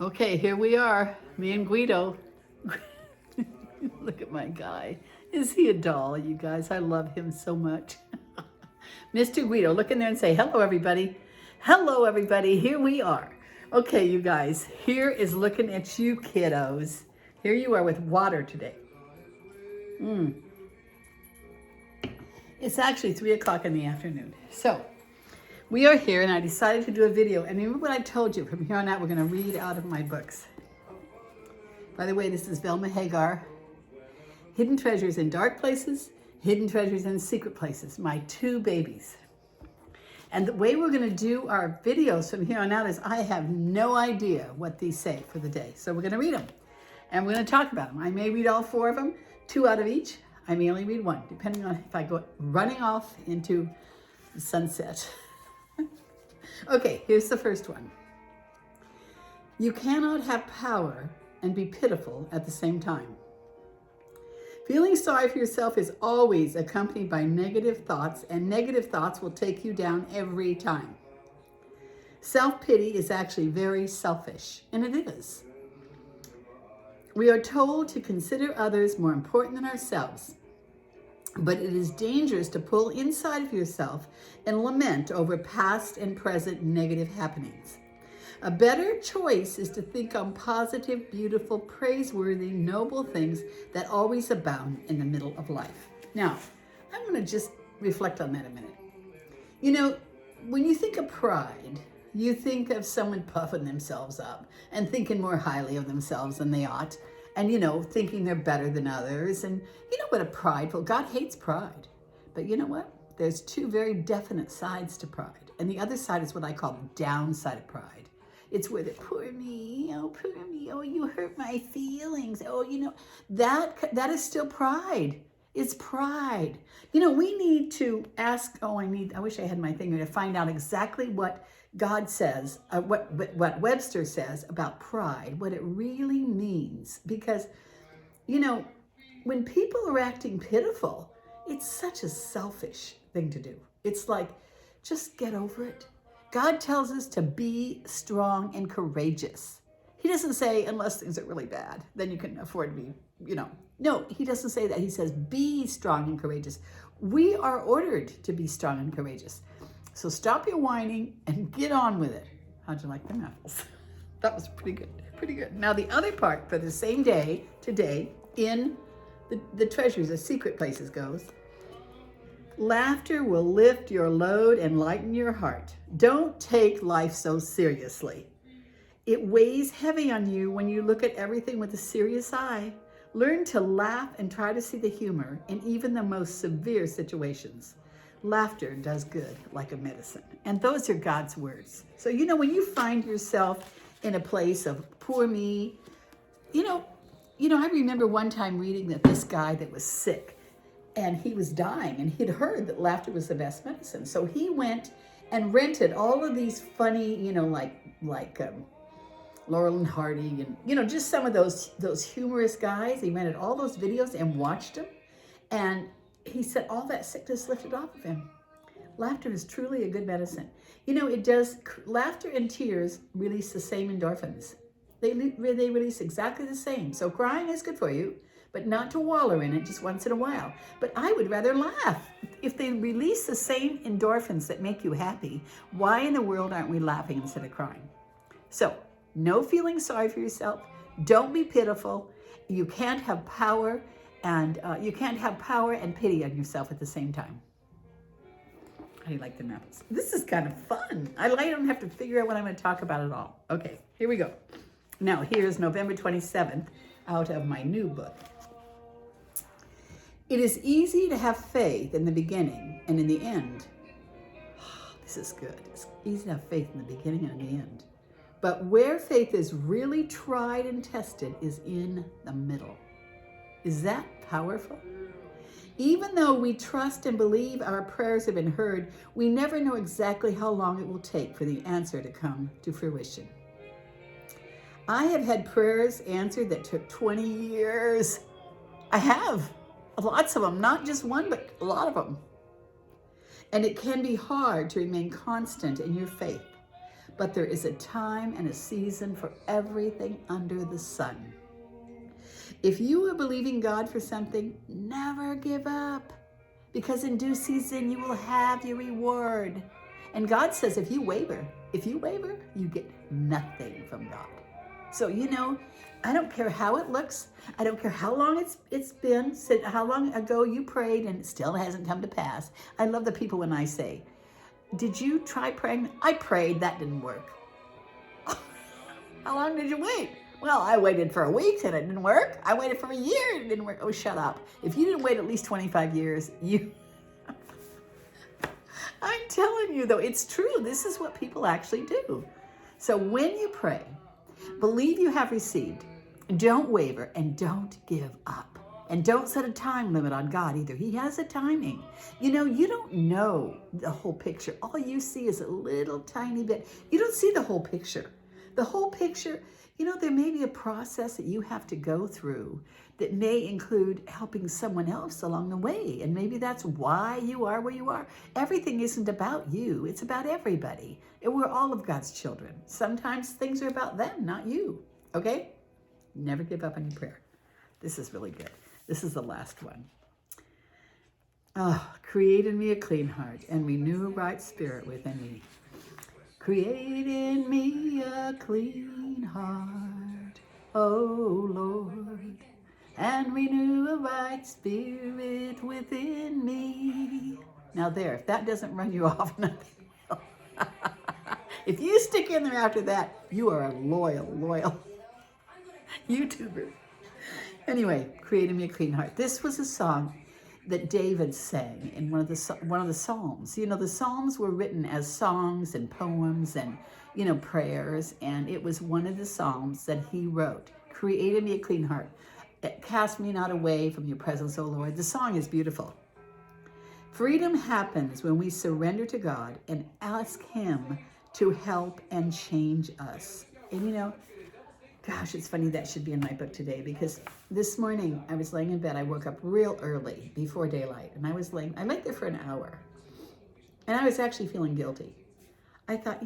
Okay, here we are, me and Guido. Look at my guy. Is he a doll, you guys? I love him so much. Mr. Guido, look in there and say, hello, everybody. Hello, everybody. Here we are. Okay, you guys, here is looking at you kiddos. Here you are with water today. It's actually 3 o'clock in the afternoon. So we are here and I decided to do a video. And remember what I told you, from here on out, we're gonna read out of my books. By the way, this is Velma Hagar. Hidden Treasures in Dark Places, Hidden Treasures in Secret Places, my 2 babies. And the way we're gonna do our videos from here on out is I have no idea what these say for the day. So we're gonna read them and we're gonna talk about them. I may read all 4 of them, 2 out of each. I may only read 1, depending on if I go running off into the sunset. Okay, here's the first one. You cannot have power and be pitiful at the same time. Feeling sorry for yourself is always accompanied by negative thoughts, and negative thoughts will take you down every time. Self-pity is actually very selfish, and it is. We are told to consider others more important than ourselves, but it is dangerous to pull inside of yourself and lament over past and present negative happenings. A better choice is to think on positive, beautiful, praiseworthy, noble things that always abound in the middle of life. Now, I'm going to just reflect on that a minute. You know, when you think of pride, you think of someone puffing themselves up and thinking more highly of themselves than they ought. And, you know, thinking they're better than others. And you know what a prideful, God hates pride. But you know what? There's 2 very definite sides to pride. And the other side is what I call the downside of pride. It's where the poor me, oh, you hurt my feelings. Oh, you know, that is still pride. It's pride. You know, we need to ask, I wish I had my thing here to find out exactly what God says, what Webster says about pride, what it really means. Because, you know, when people are acting pitiful, it's such a selfish thing to do. It's like, just get over it. God tells us to be strong and courageous. He doesn't say, unless things are really bad, then you can afford to be, you know. No, he doesn't say that. He says, be strong and courageous. We are ordered to be strong and courageous. So stop your whining and get on with it. How'd you like them apples? That was pretty good, pretty good. Now the other part for the same day, today, in the Treasures of Secret Places goes, laughter will lift your load and lighten your heart. Don't take life so seriously. It weighs heavy on you when you look at everything with a serious eye. Learn to laugh and try to see the humor in even the most severe situations. Laughter does good like a medicine. And those are God's words. So, you know, when you find yourself in a place of poor me, you know, I remember one time reading that this guy that was sick and he was dying and he'd heard that laughter was the best medicine. So he went and rented all of these funny, you know, like Laurel and Hardy and, you know, just some of those humorous guys. He rented all those videos and watched them. And he said all that sickness lifted off of him. Laughter is truly a good medicine. You know, it does. Laughter and tears release the same endorphins. They release exactly the same. So crying is good for you, but not to wallow in it just once in a while. But I would rather laugh. If they release the same endorphins that make you happy, why in the world aren't we laughing instead of crying? So, no feeling sorry for yourself. Don't be pitiful. You can't have power and pity on yourself at the same time. How do you like them apples? This is kind of fun. I don't have to figure out what I'm going to talk about at all. Okay, here we go. Now, here's November 27th out of my new book. It is easy to have faith in the beginning and in the end. This is good. It's easy to have faith in the beginning and in the end. But where faith is really tried and tested is in the middle. Is that powerful? Even though we trust and believe our prayers have been heard, we never know exactly how long it will take for the answer to come to fruition. I have had prayers answered that took 20 years. I have. Lots of them, not just one, but a lot of them. And it can be hard to remain constant in your faith. but there is a time and a season for everything under the sun. If you are believing God for something, never give up, because in due season you will have your reward. And God says if you waver, you get nothing from God. So, I don't care how it looks. I don't care how long it's been, how long ago you prayed and it still hasn't come to pass. I love the people when I say, did you try praying? I prayed, that didn't work. How long did you wait? Well, I waited for a week and it didn't work. I waited for a year and it didn't work. Oh, shut up. If you didn't wait at least 25 years, I'm telling you though, it's true. This is what people actually do. So when you pray, believe you have received, don't waver, and don't give up. And don't set a time limit on God either. He has a timing. You don't know the whole picture. All you see is a little tiny bit. You don't see the whole picture. The whole picture, there may be a process that you have to go through that may include helping someone else along the way. And maybe that's why you are where you are. Everything isn't about you. It's about everybody. And we're all of God's children. Sometimes things are about them, not you. Okay? Never give up on your prayer. This is really good. This is the last one. Oh, create in me a clean heart and renew a right spirit within me. Create in me a clean heart, O Lord, and renew a right spirit within me. Now there, if that doesn't run you off, nothing will. If you stick in there after that, you are a loyal YouTuber. Anyway, create in me a clean heart. This was a song that David sang in one of the Psalms. The Psalms were written as songs and poems and, prayers. And it was one of the Psalms that he wrote. Create in me a clean heart. Cast me not away from your presence, O Lord. The song is beautiful. Freedom happens when we surrender to God and ask him to help and change us. And gosh, it's funny that should be in my book today, because this morning I was laying in bed. I woke up real early before daylight, and I laid there for an hour, and I was actually feeling guilty. I thought,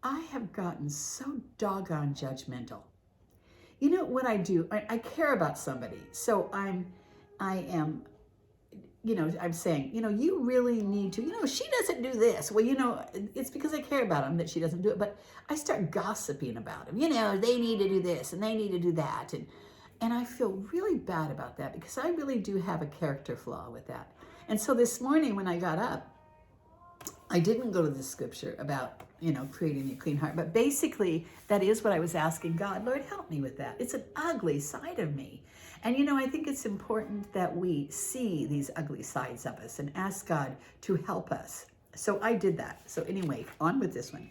I have gotten so doggone judgmental. What I do, I care about somebody. So I am, I'm saying, you really need to, she doesn't do this. Well, it's because I care about them that she doesn't do it. But I start gossiping about them. They need to do this and they need to do that. And I feel really bad about that, because I really do have a character flaw with that. And so this morning when I got up, I didn't go to the scripture about, creating a clean heart. But basically, that is what I was asking God. Lord, help me with that. It's an ugly side of me. And, I think it's important that we see these ugly sides of us and ask God to help us. So I did that. So anyway, on with this one.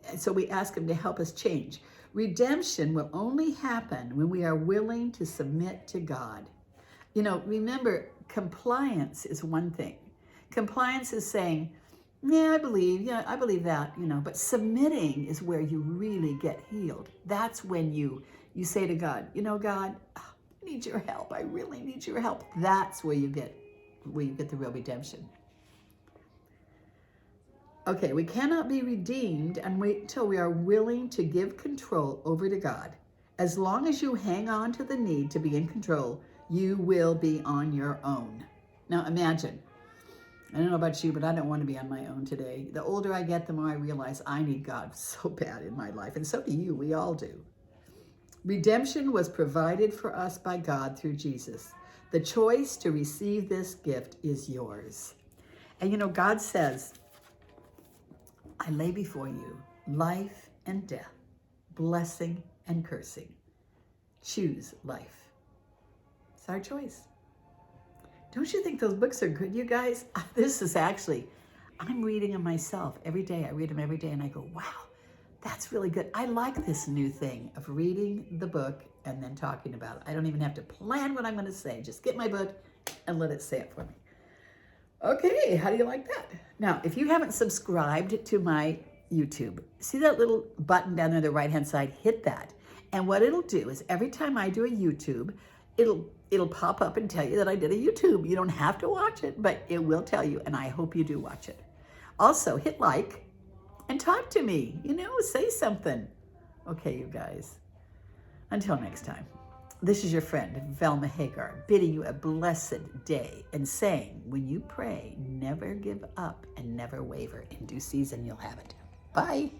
And so we ask him to help us change. Redemption will only happen when we are willing to submit to God. Remember, compliance is one thing. Compliance is saying, yeah, I believe that, but submitting is where you really get healed. That's when you say to God, God, I need your help. I really need your help. That's where you get the real redemption. Okay, we cannot be redeemed and wait until we are willing to give control over to God. As long as you hang on to the need to be in control, you will be on your own. Now imagine, I don't know about you, but I don't want to be on my own today. The older I get, the more I realize I need God so bad in my life. And so do you. We all do. Redemption was provided for us by God through Jesus. The choice to receive this gift is yours. And God says, I lay before you life and death, blessing and cursing. Choose life. It's our choice. Don't you think those books are good, you guys? This is actually, I'm reading them myself every day. I read them every day and I go, wow, that's really good. I like this new thing of reading the book and then talking about it. I don't even have to plan what I'm going to say. Just get my book and let it say it for me. Okay, how do you like that? Now, if you haven't subscribed to my YouTube, see that little button down there on the right-hand side? Hit that. And what it'll do is every time I do a YouTube, it'll pop up and tell you that I did a YouTube. You don't have to watch it, but it will tell you, and I hope you do watch it. Also, hit like and talk to me. You know, say something. Okay, you guys. Until next time, this is your friend, Velma Hagar, bidding you a blessed day and saying, when you pray, never give up and never waver. In due season, you'll have it. Bye.